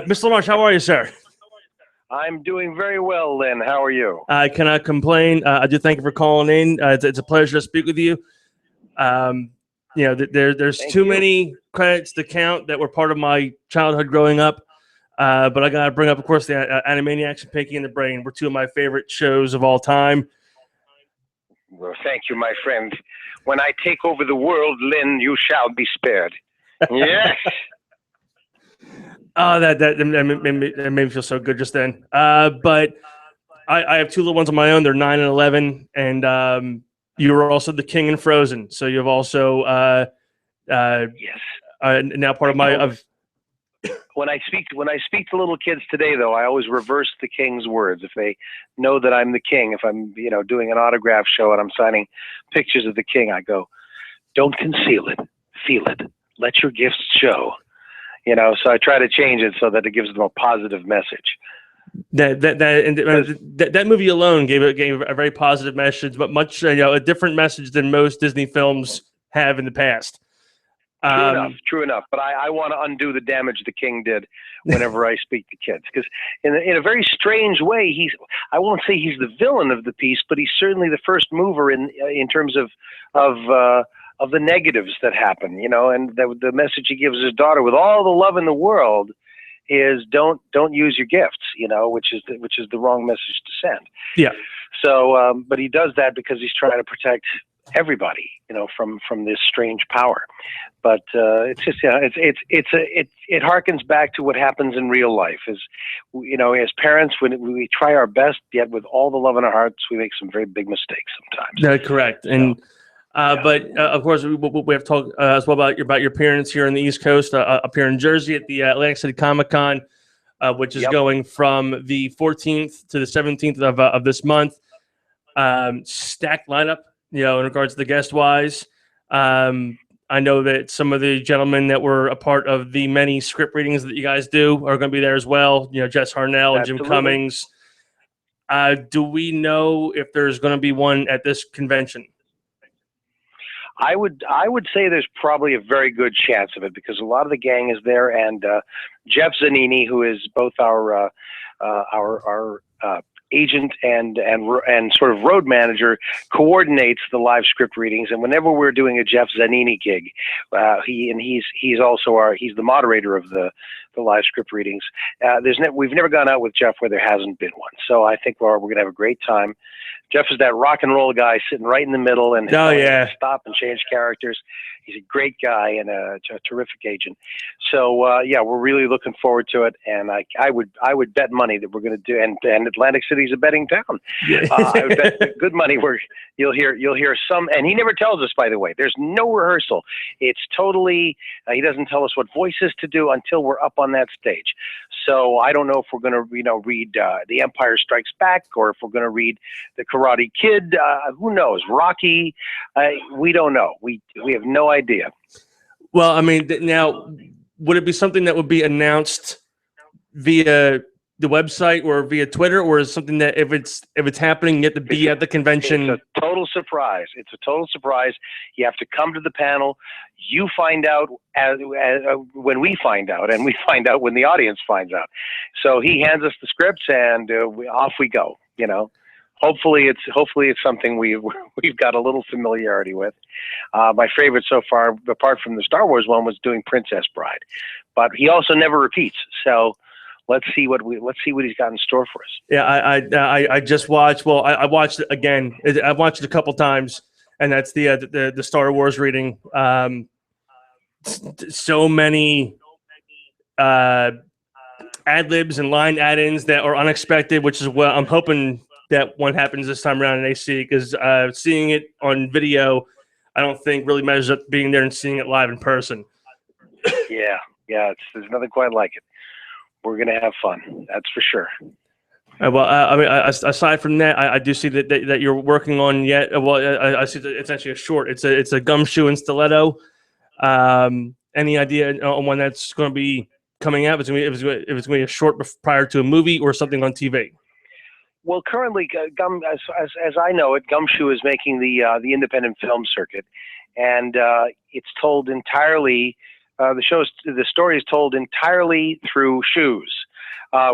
Mr. Lamarche, how are you, sir? I'm doing very well, Lynn. How are you? I cannot complain. I do thank you for calling in. It's a pleasure to speak with you. Um, there's Thank too you. many credits to count that were part of my childhood growing up. But I got to bring up, of course, the Animaniacs and Pinky and the Brain were two of my favorite shows of all time. Well, thank you, my friend. When I take over the world, Lynn, you shall be spared. Yes. Oh, that made me feel so good just then. But I have two little ones of my own. They're 9 and 11, and you were also the king in Frozen. So you've also Yes. now part of my. When I speak to little kids today, though, I always reverse the king's words. If they know that I'm the king, if I'm doing an autograph show and I'm signing pictures of the king, I go, "Don't conceal it, feel it. Let your gifts show." So I try to change it so that it gives them a positive message. That movie alone gave a very positive message, but much a different message than most Disney films have in the past. True enough. But I want to undo the damage the king did whenever I speak to kids, because in a very strange way, I won't say he's the villain of the piece, but he's certainly the first mover in terms of the negatives that happen. And the message he gives his daughter, with all the love in the world, is don't use your gifts, which is the wrong message to send. Yeah. So, but he does that because he's trying to protect everybody, from this strange power. But it's just, it harkens back to what happens in real life. Is, as parents, when we try our best, yet with all the love in our hearts, we make some very big mistakes sometimes. That's correct. And but of course, we have to talk as well about your appearance here on the East Coast, up here in Jersey at the Atlantic City Comic Con, which is going from the 14th to the 17th of this month. Stacked lineup, in regards to the guest wise. I know that some of the gentlemen that were a part of the many script readings that you guys do are going to be there as well. Jess Harnell and Jim Cummings. Do we know if there's going to be one at this convention? I would say there's probably a very good chance of it, because a lot of the gang is there, and Jeff Zanini, who is both our agent and sort of road manager, coordinates the live script readings. And whenever we're doing a Jeff Zanini gig, he's also he's the moderator of the live script readings. We've never gone out with Jeff where there hasn't been one. So I think we're going to have a great time. Jeff is that rock and roll guy sitting right in the middle and stop and change characters. He's a great guy and a terrific agent. So we're really looking forward to it. And I would bet money that we're going to do. And Atlantic City's a betting town. I would bet good money where you'll hear some. And he never tells us, by the way. There's no rehearsal. It's totally. He doesn't tell us what voices to do until we're up on that stage. So I don't know if we're going to read The Empire Strikes Back, or if we're going to read The Karate Kid. Who knows? Rocky. We don't know. We have no idea. Well, I mean, now, would it be something that would be announced via the website or via Twitter, or is it something that if it's happening, you have to be at the convention? It's a total surprise. It's a total surprise. You have to come to the panel. You find out when we find out, and we find out when the audience finds out. So he hands us the scripts, and off we go. Hopefully it's something we've got a little familiarity with. My favorite so far, apart from the Star Wars one, was doing Princess Bride, but he also never repeats. So let's see what he's got in store for us. Yeah, I just watched. Well, I watched it again. I've watched it a couple times, and that's the Star Wars reading. So many ad libs and line add-ins that are unexpected, which is what I'm hoping that one happens this time around in AC, because seeing it on video, I don't think really measures up to being there and seeing it live in person. Yeah, there's nothing quite like it. We're gonna have fun, that's for sure. Well, I mean, aside from that, I do see that you're working on yet. Well, I see that it's actually a short. It's a Gumshoe and Stiletto. Any idea on when that's going to be coming out? If it's going to be a short prior to a movie or something on TV? Well, currently, as I know it, Gumshoe is making the independent film circuit, and it's told entirely the story is told entirely through shoes.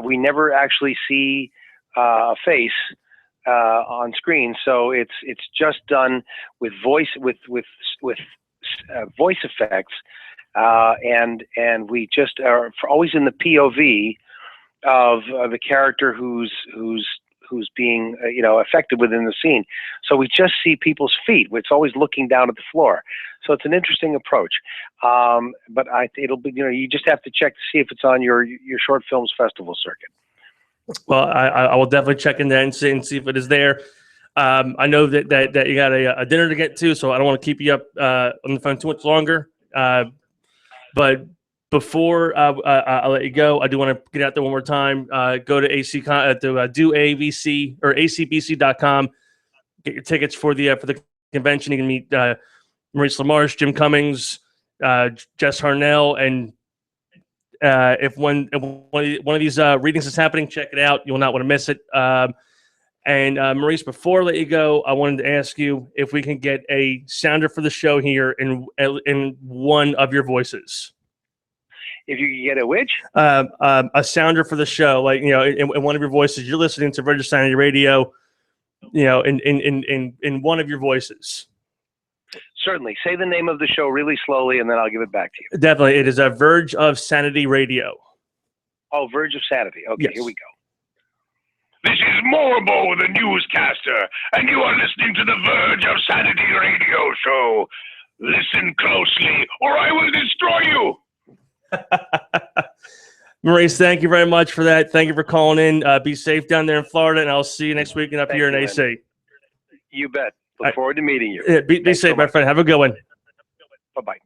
We never actually see a face on screen, so it's just done with voice voice effects, and we just are always in the POV of the character who's being affected within the scene. So we just see people's feet. It's always looking down at the floor. So it's an interesting approach. But it'll be you just have to check to see if it's on your short films festival circuit. Well, I will definitely check in there and see if it is there. I know that you got a dinner to get to, so I don't want to keep you up on the phone too much longer. But before I let you go, I do want to get out there one more time. Go to doavc or acbc.com. Get your tickets for the convention. You can meet Maurice Lamarche, Jim Cummings, Jess Harnell, and if one of these readings is happening, check it out. You will not want to miss it. And Maurice, before I let you go, I wanted to ask you if we can get a sounder for the show here in one of your voices. If you can get a which? A sounder for the show, like in one of your voices. You're listening to Verge of Sanity Radio, in one of your voices. Certainly. Say the name of the show really slowly, and then I'll give it back to you. Definitely. It is a Verge of Sanity Radio. Oh, Verge of Sanity. Okay, yes. Here we go. This is Morbo, the newscaster, and you are listening to the Verge of Sanity radio show. Listen closely, or I will destroy you. Maurice, thank you very much for that. Thank you for calling in. Be safe down there in Florida, and I'll see you next week and up here in AC. You bet. Look forward to meeting you. Be safe, my friend. Have a good one. Bye-bye.